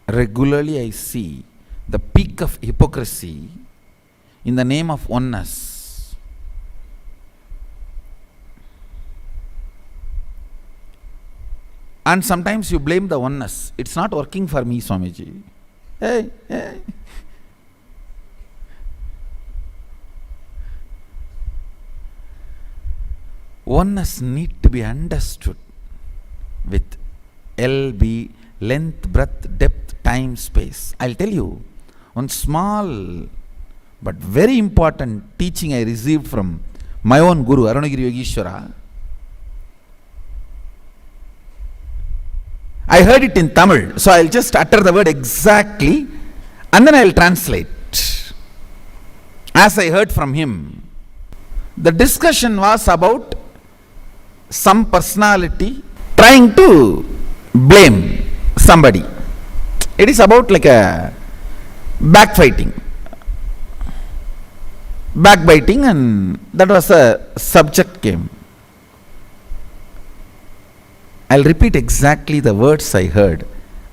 regularly I see the peak of hypocrisy in the name of oneness. And sometimes you blame the oneness. It's not working for me, Swamiji. Hey. Oneness need to be understood with LB, length, breadth, depth, time, space. I'll tell you one small but very important teaching I received from my own Guru, Arunagiri Yogeshwara. I heard it in Tamil, so I'll just utter the word exactly and then I'll translate as I heard from him. The discussion was about some personality trying to blame somebody. It is about like a backbiting, and that was a subject came. I'll repeat exactly the words I heard.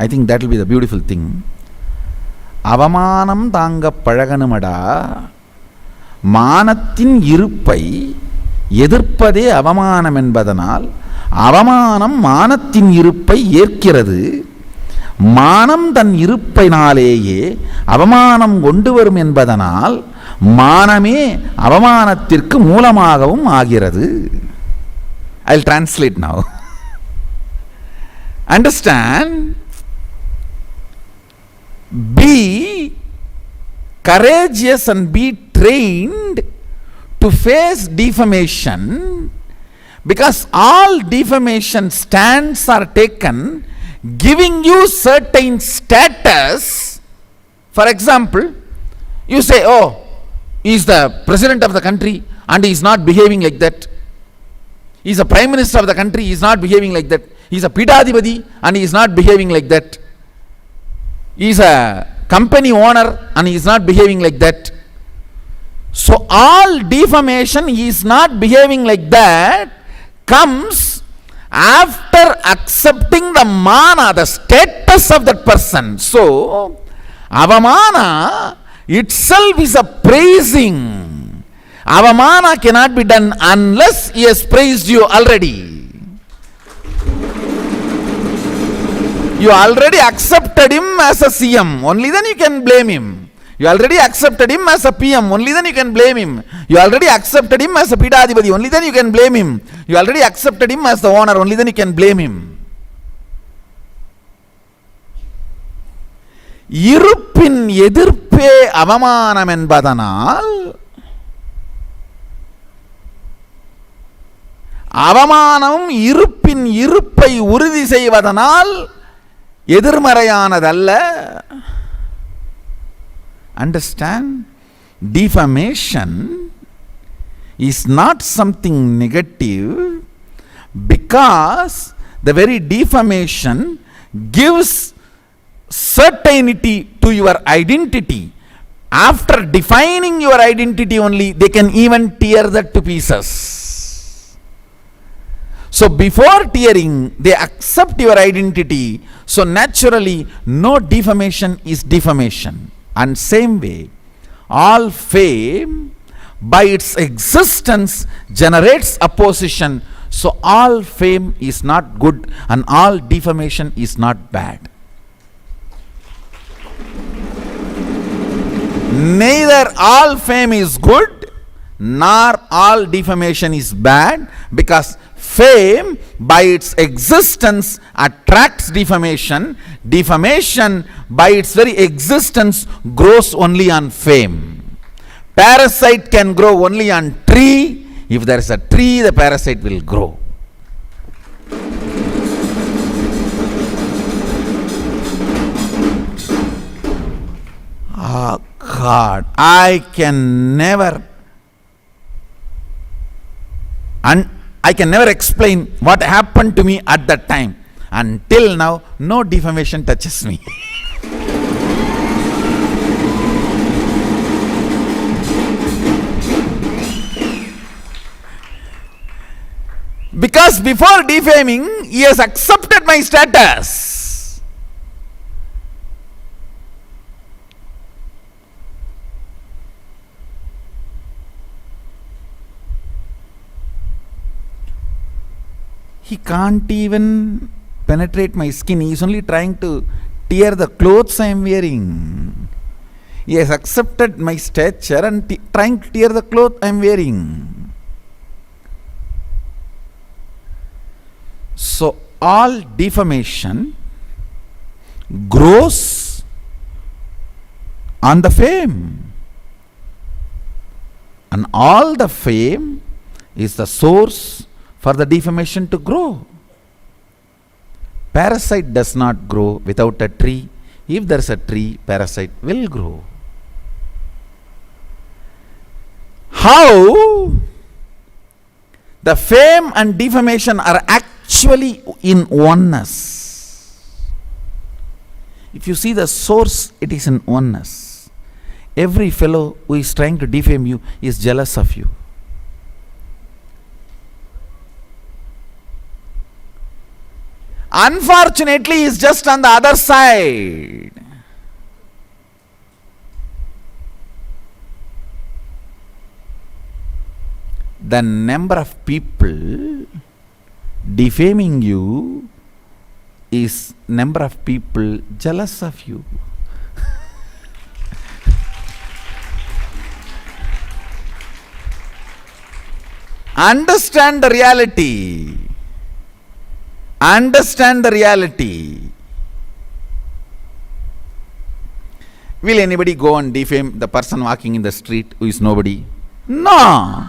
I think that will be the beautiful thing. Avamanam thanga palaganumada manathin iruppai எதிர்ப்பதே அவமானம் என்பதனால் அவமானம் மானத்தின் இருப்பை ஏற்கிறது. மானம் தன் இருப்பினாலேயே அவமானம் கொண்டு வரும் என்பதனால் மானமே அவமானத்திற்கு மூலமாகவும் ஆகிறது. I'll translate now. Understand? Be courageous and be trained to face defamation, because all defamation stands are taken giving you certain status. For example, you say, oh, he is the president of the country and he is not behaving like that. He is a prime minister of the country, he is not behaving like that. He is a Pidadipati and he is not behaving like that. He is a company owner and he is not behaving like that. So all defamation, he is not behaving like that, comes after accepting the mana, the status of that person. So avamana itself is a praising. Avamana cannot be done unless he has praised you already. You already accepted him as a CM, only then you can blame him. You already accepted him as a PM, only then you can blame him. You already accepted him as a Pidadipati, only then you can blame him. You already accepted him as the owner, only then you can blame him. இருப்பின் எதிர்ப்பே அவமானம் என்பதனால் அவமானம் இருப்பின் இருப்பை உறுதி செய்வதனால் எதிர்மறையானதல்ல. Understand? Defamation is not something negative, because the very defamation gives certainty to your identity. After defining your identity only, they can even tear that to pieces. So before tearing, they accept your identity. So naturally, no defamation is defamation. And same way, all fame by its existence generates opposition. So all fame is not good and all defamation is not bad. Neither all fame is good nor all defamation is bad, because fame by its existence attracts defamation. Defamation by its very existence grows only on fame. Parasite can grow only on tree. If there is a tree, the parasite will grow. Oh God, I can never explain what happened to me at that time. Until now, no defamation touches me. Because before defaming, he has accepted my status. He can't even penetrate my skin. He is only trying to tear the clothes I am wearing. He has accepted my stature and trying to tear the cloth I am wearing. So all deformation grows on the fame. And all the fame is the source for the deformation to grow. Parasite does not grow without a tree. If there is a tree, parasite will grow. How the fame and deformation are actually in oneness. If you see the source, it is in oneness. Every fellow who is trying to defame you is jealous of you. Unfortunately, he is just on the other side. The number of people defaming you is number of people jealous of you. Understand the reality. Understand the reality. Will anybody go and defame the person walking in the street who is nobody? No.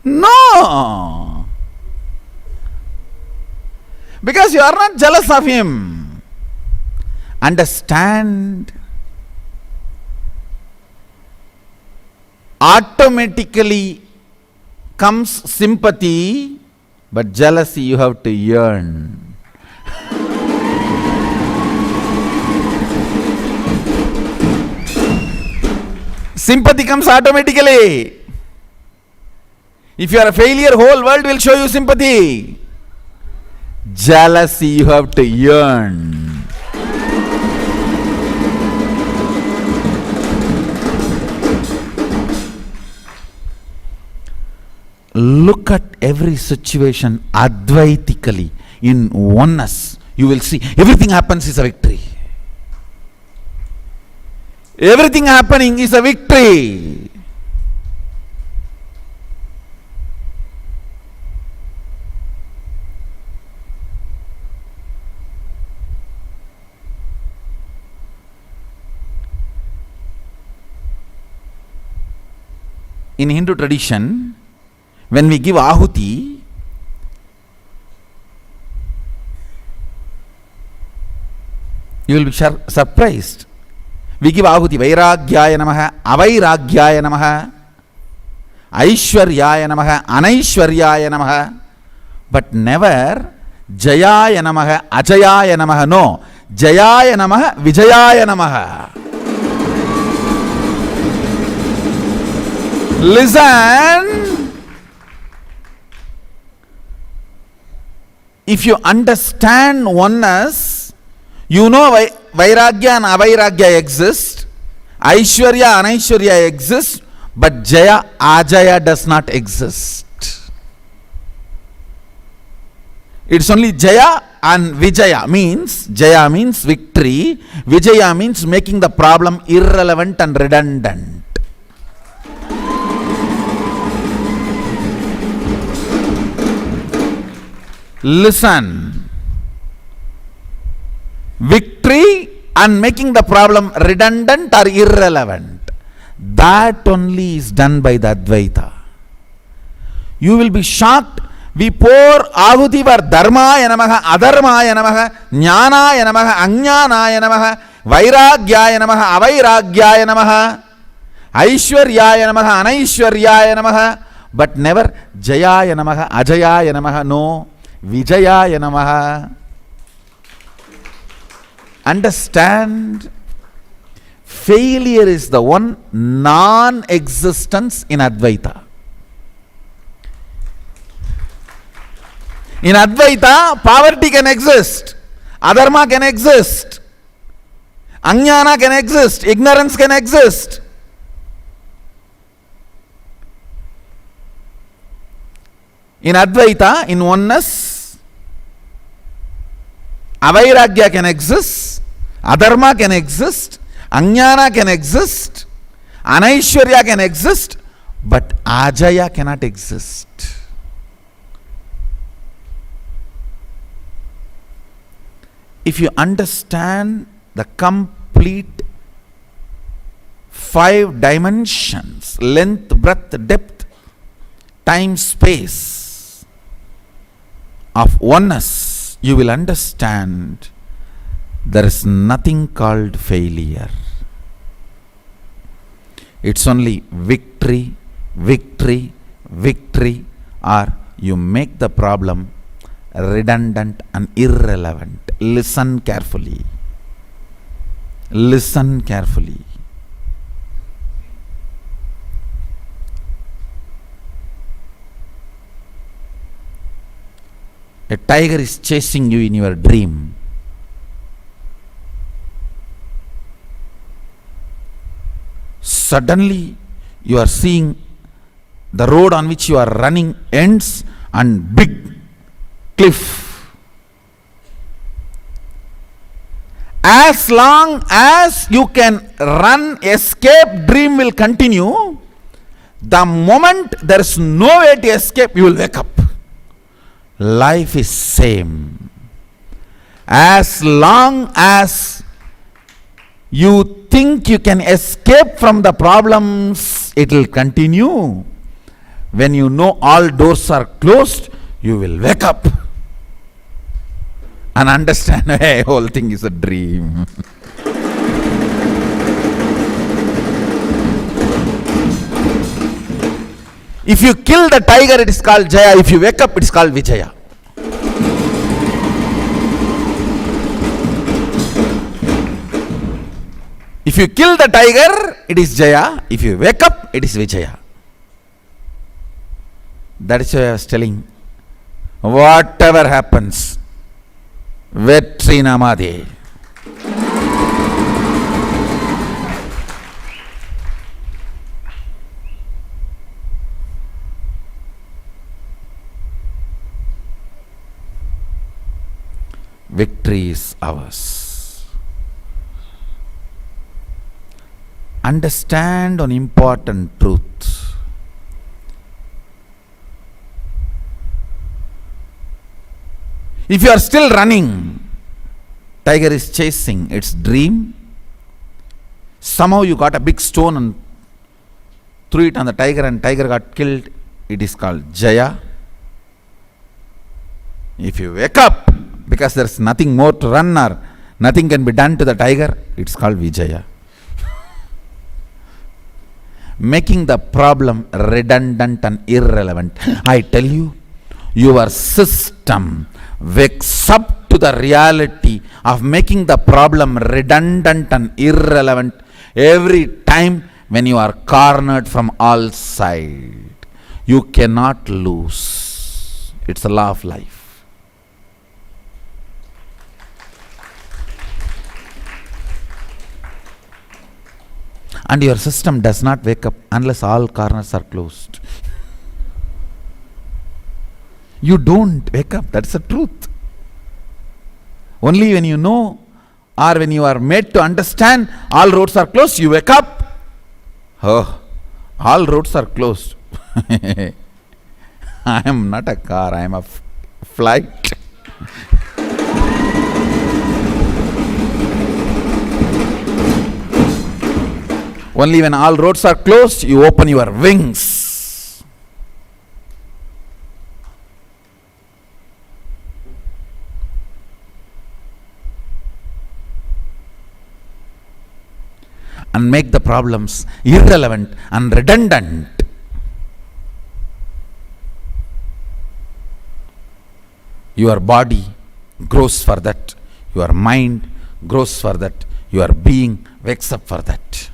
No. Because you are not jealous of him. Understand. Automatically comes sympathy, but jealousy you have to yearn. Sympathy comes automatically. If you are a failure, whole world will show you sympathy. Jealousy you have to yearn. Look at every situation advaitically, in oneness. You will see everything happens is a victory. Everything happening is a victory. In Hindu tradition, when we give ahuti, you will be surprised. We give ahuti vairagyaya namaha, avairagyaya namaha, aishwaryaya namaha, anaishwaryaya namaha, but never jayaya namaha, ajayaya namaha. No, jayaya namaha, vijayaya namaha. Listen. If you understand oneness, you know vairagya and avairagya exist, aishwarya and anaishwarya exist, but jaya, ajaya does not exist. It's only jaya and vijaya. Means jaya means victory, vijaya means making the problem irrelevant and redundant. Listen. Victory and making the problem redundant or irrelevant, that only is done by the Advaita. You will be shocked. We pour ahuti for dharmaya namaha, adharmaya namaha, jnanaya namaha, ajnanaya namaha, vairagyaya namaha, avairagyaya namaha, aishwaryaya namaha, anaishwaryaya namaha, but never jayaya namaha, ajayaya namaha. No, vijayaya namaha. Understand, failure is the one non-existence in Advaita. In Advaita, poverty can exist, adharma can exist, ajnana can exist, ignorance can exist. In Advaita, in oneness, avairagya can exist, adharma can exist, ajnana can exist, anaishwarya can exist, but ajaya cannot exist. If you understand the complete 5 dimensions, length, breadth, depth, time, space of oneness, you will understand there is nothing called failure. It's only victory, victory, victory, or you make the problem redundant and irrelevant. Listen carefully. Listen carefully. A tiger is chasing you in your dream. Suddenly, you are seeing the road on which you are running ends and big cliff. As long as you can run, escape, dream will continue. The moment there is no way to escape, you will wake up. Life is same. As long as you think you can escape from the problems, it will continue. When you know all doors are closed, you will wake up and understand, hey, whole thing is a dream. If you kill the tiger, it is called Jaya. If you wake up, it is called Vijaya. If you kill the tiger, it is Jaya. If you wake up, it is Vijaya. That is why I was telling, whatever happens, Vetri Namade. Victory is ours. Understand an important truth. If you are still running, tiger is chasing its dream. Somehow you got a big stone and threw it on the tiger and tiger got killed. It is called Jaya. If you wake up, because there is nothing more to run or nothing can be done to the tiger, it's called Vijaya. Making the problem redundant and irrelevant. I tell you, your system wakes up to the reality of making the problem redundant and irrelevant every time when you are cornered from all sides. You cannot lose. It's a law of life. And your system does not wake up unless all corners are closed. You don't wake up. That's the truth. Only when you know or when you are made to understand all roads are closed, you wake up. Oh, all roads are closed. I am not a car, I am a flight. Only when all roads are closed, you open your wings. And make the problems irrelevant and redundant. Your body grows for that. Your mind grows for that. Your being wakes up for that.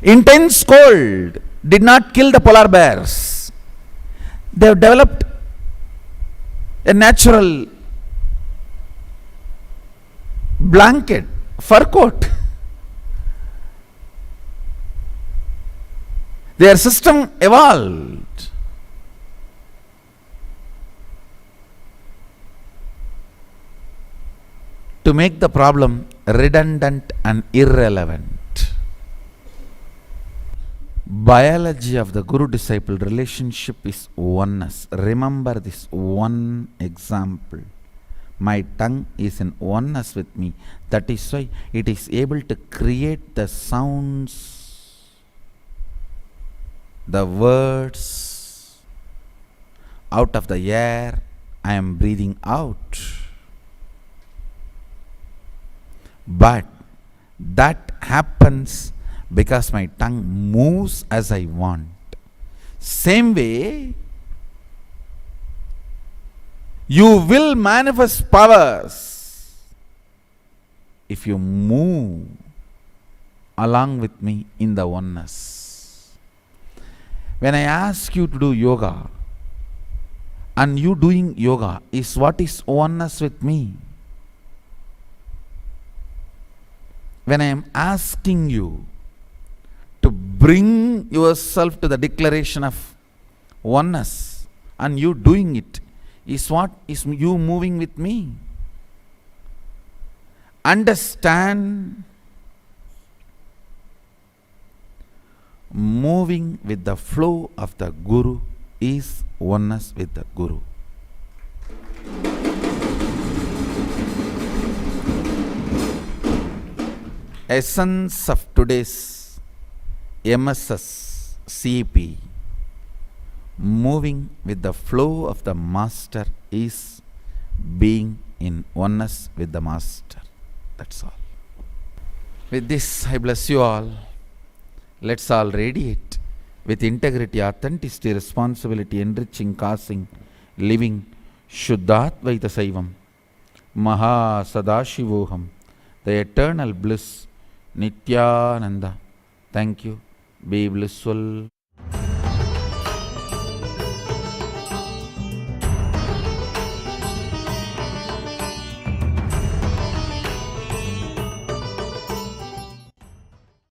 Intense cold did not kill the polar bears. They have developed a natural blanket, fur coat. Their system evolved. to make the problem redundant and irrelevant. Biology of the Guru-disciple relationship is oneness. Remember this one example. My tongue is in oneness with me. That is why it is able to create the sounds, the words out of the air I am breathing out. But that happens because my tongue moves as I want. Same way, you will manifest powers if you move along with me in the oneness. When I ask you to do yoga, and you doing yoga is what is oneness with me. When I am asking you to bring yourself to the declaration of oneness, and you doing it, is what is you moving with me. Understand, moving with the flow of the Guru is oneness with the Guru. Essence of today's MSS CP, moving with the flow of the Master, is being in oneness with the Master. That's all. With this, I bless you all. Let's all radiate with integrity, authenticity, responsibility, enriching, causing, living Shuddhatvaita Saivam, Mahaadashivoham, the eternal bliss, Nithyananda. Thank you. Be blissful.